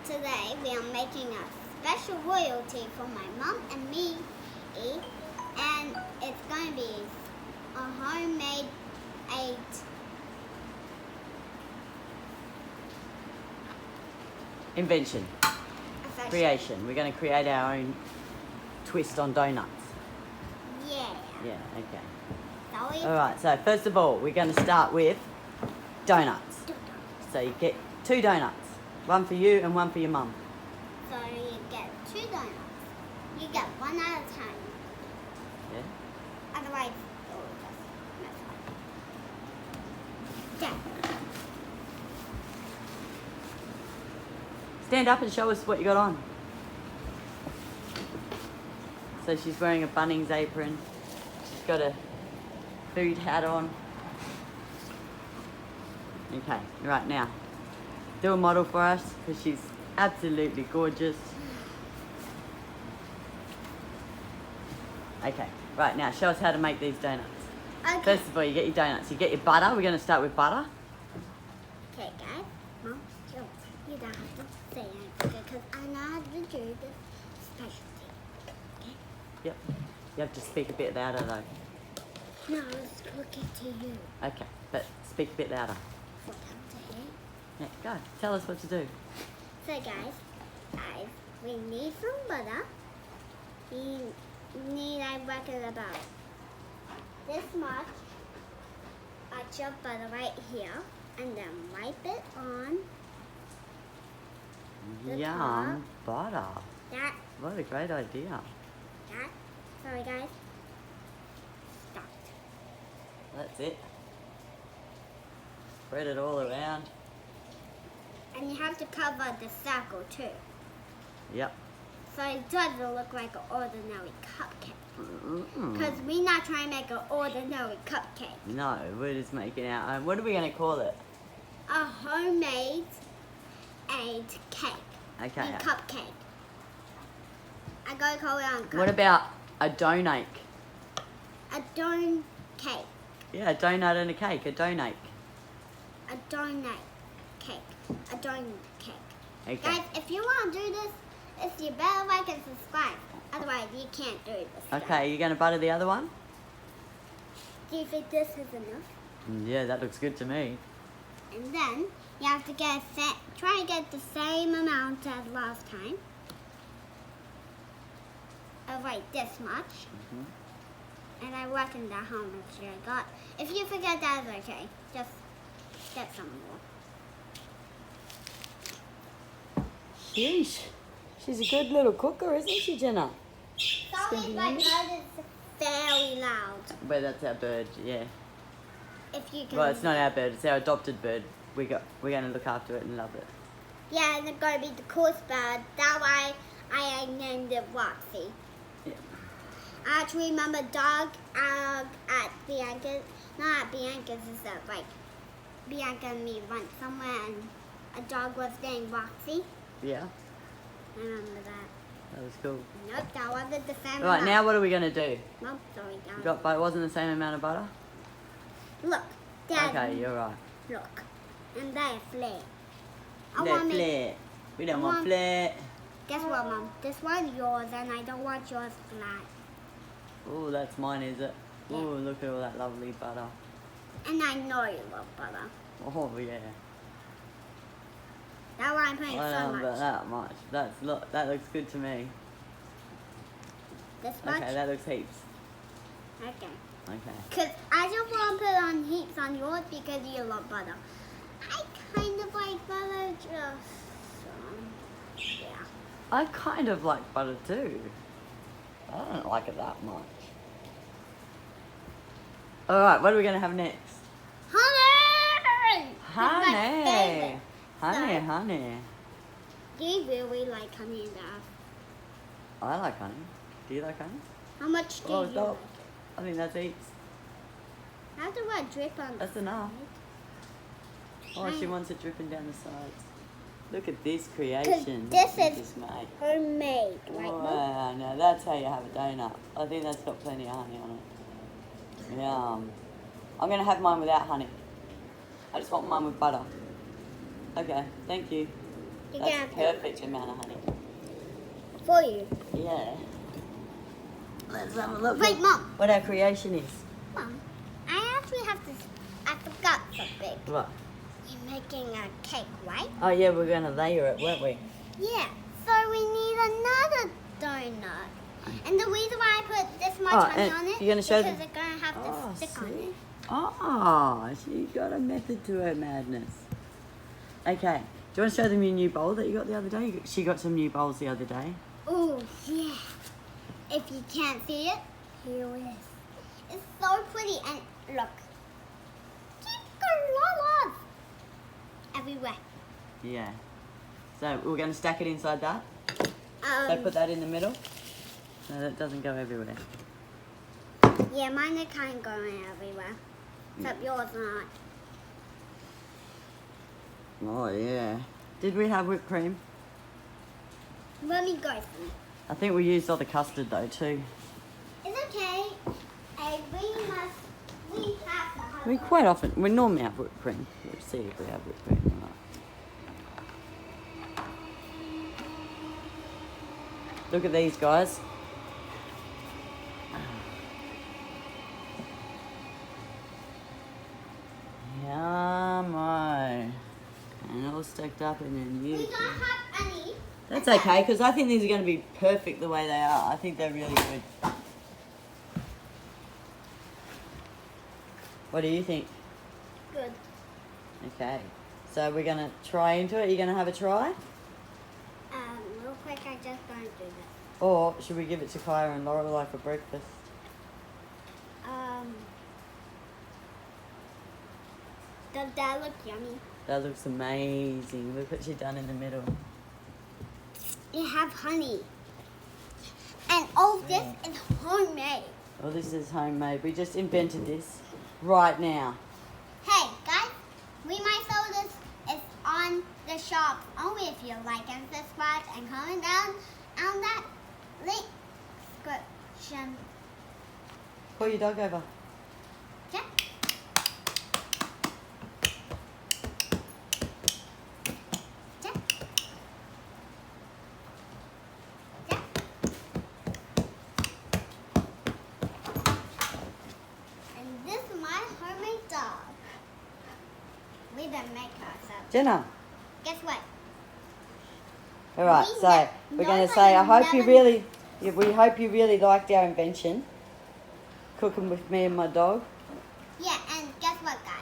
today we are making a special royalty for my mom and me, and it's going to be a homemade Invention. Creation. We're going to create our own twist on donuts. Yeah. Yeah, okay. So Alright, so first of all, we're going to start with donuts. So you get 2 donuts. One for you and one for your mum. So you get 2 donuts. You get one at a time. Yeah? Otherwise, yeah. Stand up and show us what you got on. So she's wearing a Bunnings apron. She's got a food hat on. Okay, right now. Do a model for us because she's absolutely gorgeous. Okay, right now show us how to make these donuts. Okay. First of all, you get your donuts. You get your butter. We're going to start with butter. Okay, guys. Mom, you don't have to say anything because I know how to do this specialty. Okay? Yep. You have to speak a bit louder though. No, I was talking to you. Okay, but speak a bit louder. For them to hear. Yeah, go. Tell us what to do. So guys, we need some butter. We need, I reckon, about this much extra butter right here, and then wipe it on the Yum, butter. That, What a great idea. sorry guys, stop. That's it. Spread it all around. And you have to cover the circle too. Yep. So it doesn't look like an ordinary cupcake. Mm-mm. Because we're not trying to make an ordinary cupcake. No, we're just making our own. What are we going to call it? A homemade cake. Okay. A cupcake. I gotta call it on cupcake. What about a donate? A donut cake. Yeah, a donut and a cake. A donate. A donut cake. A donut cake. Okay. Guys, if you want to do this, it's you better like and subscribe. Otherwise, you can't do this. Okay, you going to butter the other one? Do you think this is enough? Yeah, that looks good to me. And then you have to try to get the same amount as last time. Of like this much. And I reckoned out how much I got. If you forget, that's okay. Just get some more. Sheesh. She's a good little cooker, isn't she, Jenna? Sorry, my bird is very loud. Well, that's our bird, yeah. If you can. Well, it's not our bird, it's our adopted bird. We're going to look after it and love it. Yeah, and it's going to be the coolest bird. That's why I named it Roxy. Yeah. I actually remember dog at Bianca's, not at Bianca's, is that like Bianca and me went somewhere and a dog was named Roxy. Yeah, I remember that. that was cool. Nope, that wasn't the same Right, amount. now what are we going to do? Nope, sorry, You got, but it wasn't the same amount of butter? Look, Dad. Okay, you're right. Look, and there's flare. I No want me. flair. We don't I want want- flair. Guess what, Mom? This one's yours, and I don't want yours flat. Oh, that's mine, is it? Yeah. Oh, look at all that lovely butter. And I know you love butter. Oh, yeah. That's why I'm putting I so don't know much. about that much. That looks good to me. This much? Okay, that looks heaps. Okay. Okay. Because I don't want to put on heaps on yours because you love butter. I kind of like butter, just, yeah. I kind of like butter too. I don't like it that much. Alright, what are we going to have next? Honey! That's my Honey! favorite. Honey, So- honey. Do you really like honey enough? I like honey. Do you like honey? How much do Oh, you stop. like? I think that's heaps. How do I drip on That's the enough. side? Oh, she wants it dripping down the sides. Look at this creation. 'Cause that this you is just made. homemade, right? Mom? Wow, now that's how you have a donut. I think that's got plenty of honey on it. Yum. I'm going to have mine without honey. I just want mine with butter. Okay, thank you. You That's can the have perfect amount of honey. for you. Yeah. Let's have a look. Wait, Mom. What our creation is. Mom, I actually have to. I forgot something. What? You're making a cake, right? Oh yeah, we're gonna layer it, weren't we? Yeah. So we need another donut. And the reason why I put this much honey and on it you're gonna show because them. it's gonna have Oh, to stick on see? it. Oh, she got a method to her madness. Okay. Do you want to show them your new bowl that you got the other day? She got some new bowls the other day. Oh yeah. If you can't see it, here it is. It's so pretty and look. Keep going everywhere. Yeah. So we're going to stack it inside that. So put that in the middle. So that doesn't go everywhere. Yeah, mine are kind of going everywhere. Except yours not. Oh yeah. Did we have whipped cream? Let me go through. I think we used all the custard though too. It's okay. We have to have We quite often, we normally have whipped cream. Let's see if we have whipped cream or not. Look at these guys. Yummo. And all stacked up and then We you. don't have any. That's okay, because I think these are going to be perfect the way they are. I think they're really good. What do you think? Good. Okay. So we're going to try into it. You're going to have a try? Real quick, I just going to do this. Or should we give it to Kaya and Lorelai for breakfast? Does that look yummy? That looks amazing. Look what she's done in the middle. It have honey. And all this is homemade. Oh, this is homemade. We just invented this right now. Hey, guys, we might sell this. It's on the shop. Only if you like and subscribe and comment down on that link description. Call your dog over. Okay? Okay? Okay? And this is my homemade dog. We didn't make ourselves. Jenna. Guess what? All right, so we're going to say, I hope you really, we hope you really liked our invention. Cooking with me and my dog. Yeah, and guess what, guys?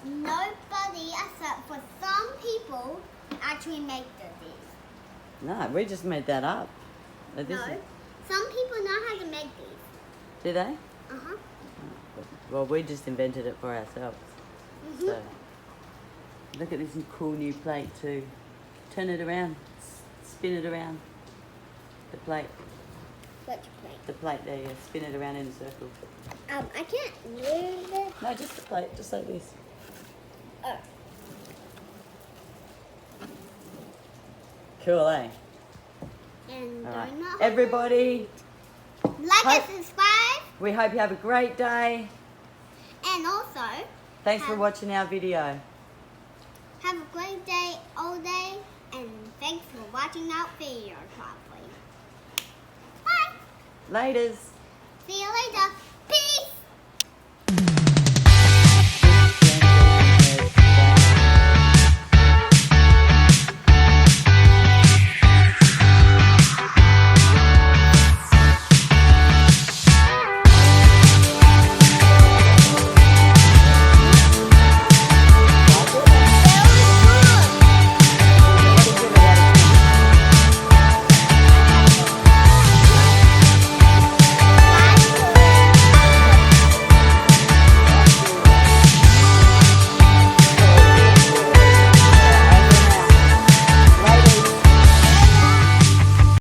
Nobody except for some people actually make these. No, we just made that up. But this No, is- some people know how to make these. Did they? Uh-huh. Well, we just invented it for ourselves. Mhm. So, look at this cool new plate too. Turn it around, spin it around. The plate, Which plate? the plate there, yeah. Spin it around in a circle. I can't move it. No, just the plate, just like this. Oh. Cool, eh? And All right. donut. Everybody, Like and Hope- subscribe. we hope you have a great day. And also, Thanks for Have- watching our video. have a great day all day. And thanks for watching our video probably. Bye. Laters. See you later.